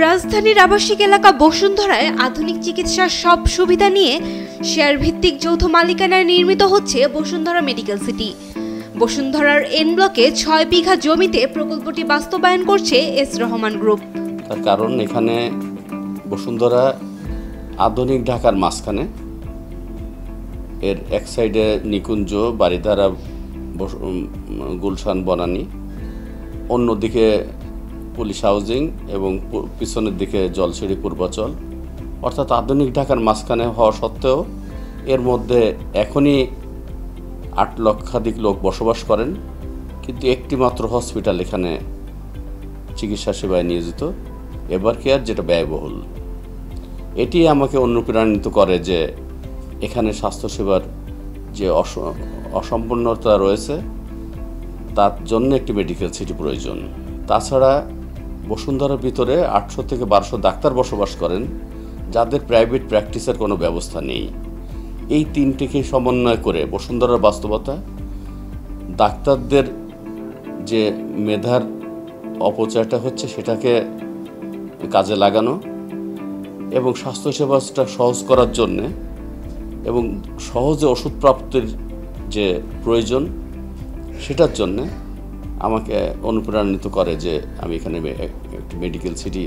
রাজধানীর আবাসিক এলাকা বসুন্ধরায় আধুনিক চিকিৎসার সব সুবিধা নিয়ে শেয়ার ভিত্তিক যৌথ মালিকানায় নির্মিত হচ্ছে বসুন্ধরা মেডিকেল সিটি। বসুন্ধরার এন ব্লকে 6 বিঘা জমিতে প্রকল্পটি বাস্তবায়ন করছে এস রহমান গ্রুপ। তার কারণ এখানে বসুন্ধরা আধুনিক ঢাকার মাঝখানে, এর এক সাইডে নিকুঞ্জ, বারিধারা, গুলশান, বনানী, অন্যদিকে পুলিশ হাউজিং এবং পিছনের দিকে জলসিঁড়ি, পূর্বাচল, অর্থাৎ আধুনিক ঢাকার মাঝখানে হওয়া সত্ত্বেও এর মধ্যে এখনই 8 লক্ষাধিক লোক বসবাস করেন, কিন্তু একটি মাত্র হসপিটাল এখানে চিকিৎসা সেবায় নিয়োজিত, এভার কেয়ার, যেটা ব্যয়বহুল। এটি আমাকে অনুপ্রাণিত করে যে এখানে স্বাস্থ্যসেবার যে অসম্পূর্ণতা রয়েছে তার জন্য একটি মেডিকেল সিটি প্রয়োজন। তাছাড়া বসুন্ধরার ভিতরে 800 থেকে 1200 ডাক্তার বসবাস করেন, যাদের প্রাইভেট প্র্যাকটিসের কোনো ব্যবস্থা নেই। এই তিনটিকে সমন্বয় করে বসুন্ধরার বাস্তবতা, ডাক্তারদের যে মেধার অপচয়টা হচ্ছে সেটাকে কাজে লাগানো এবং স্বাস্থ্যসেবাটা সহজ করার জন্যে এবং সহজে ওষুধ প্রাপ্তির যে প্রয়োজন সেটার জন্যে আমাকে অনুপ্রাণিত করে যে আমি এখানে একটি মেডিকেল সিটি,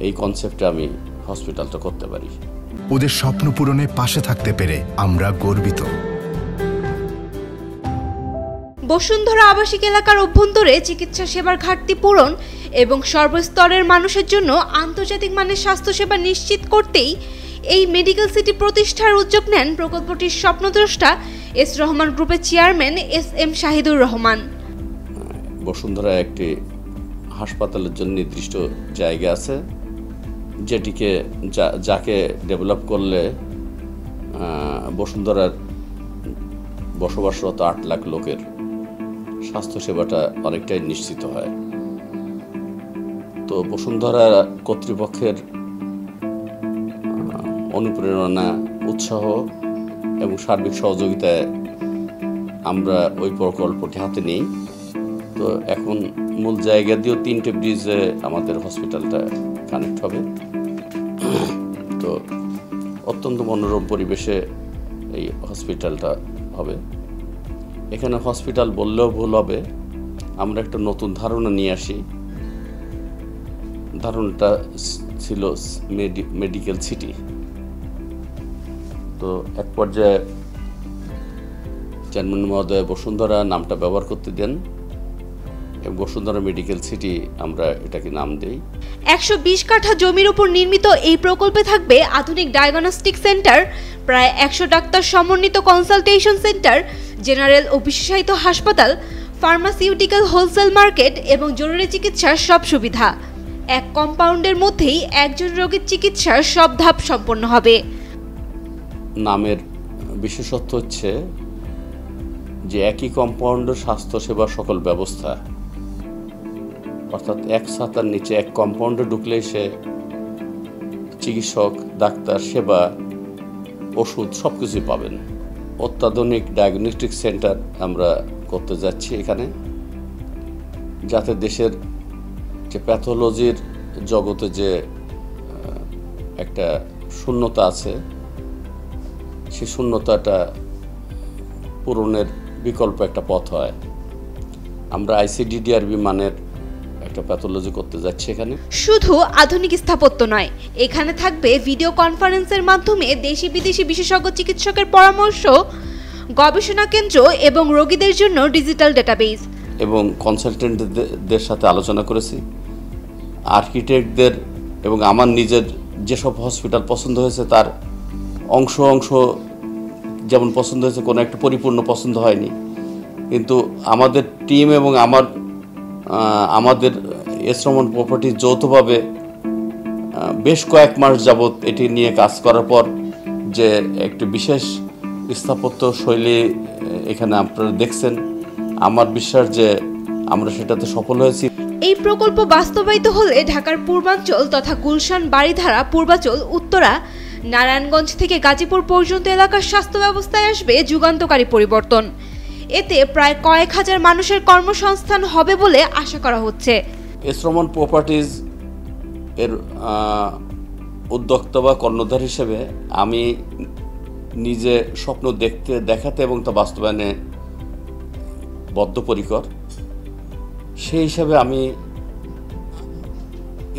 এই কনসেপ্টে আমি হসপিটালটা করতে পারি। ওদের স্বপ্ন পূরণে পাশে থাকতে পেরে আমরা গর্বিত। বসুন্ধরা আবাসিক এলাকার অভ্যন্তরে চিকিৎসা সেবার ঘাটতি পূরণ এবং সর্বস্তরের মানুষের জন্য আন্তর্জাতিক মানের স্বাস্থ্যসেবা নিশ্চিত করতেই এই মেডিকেল সিটি প্রতিষ্ঠার উদ্যোগ নেন প্রকল্পটির স্বপ্নদ্রষ্টা এস রহমান গ্রুপের chairman S M Shahidur Rahman. Bashundhara একটি হাসপাতালের জন্য নির্দিষ্ট জায়গা আছে, যেটিকে যাকে ডেভেলপ করলে বসুন্ধরার বসবাসরত 8 লাখ লোকের স্বাস্থ্যসেবাটা অনেকটাই নিশ্চিত হয়। তো বসুন্ধরা কর্তৃপক্ষের অনুপ্রেরণা, উৎসাহ এবং সার্বিক সহযোগিতায় আমরা ওই প্রকল্পটি হাতে নিই। তো এখন মূল জায়গা দিয়েও 3টে ব্রিজে আমাদের হসপিটালটা কানেক্ট হবে। তো অত্যন্ত মনোরম পরিবেশে এই হসপিটালটা হবে। এখানে হসপিটাল বললেও ভুল হবে, আমরা একটা নতুন ধারণা নিয়ে আসি। ধারণাটা ছিল মেডিকেল সিটি। তো এক পর্যায়ে চেয়ারম্যান মহোদয় বসুন্ধরা নামটা ব্যবহার করতে দেন এবং বসুন্ধরা মেডিকেল সিটি আমরা এটাকে নাম দেই। 120 কাঠা জমির উপর নির্মিত এই প্রকল্পে থাকবে আধুনিক ডায়াগনস্টিক সেন্টার, প্রায় 100 ডাক্তার সমন্বিত কনসালটেশন সেন্টার, জেনারেল ও বিশেষায়িত হাসপাতাল, ফার্মাসিউটিক্যাল হোলসেল মার্কেট এবং জরুরি চিকিৎসার সব সুবিধা। এক কম্পাউন্ডের মধ্যেই একজন রোগীর চিকিৎসার সব ধাপ সম্পন্ন হবে। নামের বিশেষত্ব হচ্ছে যে একই কম্পাউন্ডের স্বাস্থ্যসেবার সকল ব্যবস্থা, অর্থাৎ এক ছাতার নিচে এক কম্পাউন্ডে ঢুকলে সে চিকিৎসক, ডাক্তার, সেবা, ওষুধ সব কিছুই পাবেন। অত্যাধুনিক ডায়াগনস্টিক সেন্টার আমরা করতে যাচ্ছি এখানে, যাতে দেশের যে প্যাথোলজির জগতে যে একটা শূন্যতা আছে, সেই শূন্যতাটা পূরণের বিকল্প একটা পথ হয়। আমরা ICDDRB মানের একটা প্যাথোলজি করতে যাচ্ছি এখানে। শুধু আধুনিক স্থাপত্য নয়, এখানে থাকবে ভিডিও কনফারেন্সের মাধ্যমে দেশি বিদেশি বিশেষজ্ঞ চিকিৎসকের পরামর্শ, গবেষণা কেন্দ্র এবং রোগীদের জন্য ডিজিটাল ডেটাবেস। এবং কনসালটেন্টদের সাথে আলোচনা করেছি, আর্কিটেক্টদের এবং আমার নিজের যেসব হসপিটাল পছন্দ হয়েছে তার অংশ যেমন পছন্দ হয়েছে, কোনো একটা পরিপূর্ণ পছন্দ হয়নি, কিন্তু আমাদের টিম এবং আমাদের এস রহমান প্রপার্টিজ যৌথভাবে বেশ কয়েক মাস যাবৎ এটি নিয়ে কাজ করার পর যে একটি বিশেষ স্থাপত্য শৈলী এখানে আপনারা দেখছেন, আমার বিশ্বাস যে আমরা সেটাতে সফল হয়েছি। এই প্রকল্প বাস্তবায়িত হলে ঢাকার পূর্বাঞ্চল তথা গুলশান, বারিধারা, পূর্বাচল, উত্তরা, নারায়ণগঞ্জ থেকে গাজীপুর পর্যন্ত এলাকার স্বাস্থ্য ব্যবস্থায় আসবে যুগান্তকারী পরিবর্তন। এতে প্রায় কয়েক হাজার মানুষের কর্মসংস্থান হবে বলে আশা করা হচ্ছে। এস রহমান প্রপার্টিজ এর উদ্যোক্তা বা কর্ণধার হিসেবে আমি নিজে স্বপ্ন দেখাতে এবং তা বাস্তবায়নে বদ্ধপরিকর। সেই হিসাবে আমি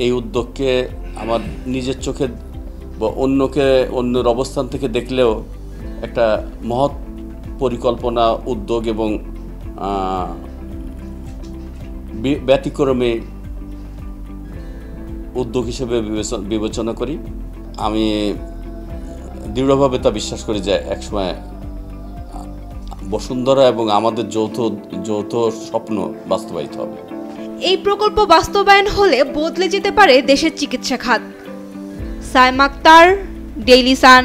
এই উদ্যোগকে আমার নিজের চোখে বা অন্যের অবস্থান থেকে দেখলেও একটা মহৎ পরিকল্পনা, উদ্যোগ এবং ব্যতিক্রমী উদ্যোগ হিসেবে বিবেচনা করি। আমি দৃঢ়ভাবে তা বিশ্বাস করি যে একসময় বসুন্ধরা এবং আমাদের যৌথ স্বপ্ন বাস্তবায়িত হবে। এই প্রকল্প বাস্তবায়ন হলে বদলে যেতে পারে দেশের চিকিৎসা খাত। Saima Akter, Daily Sun.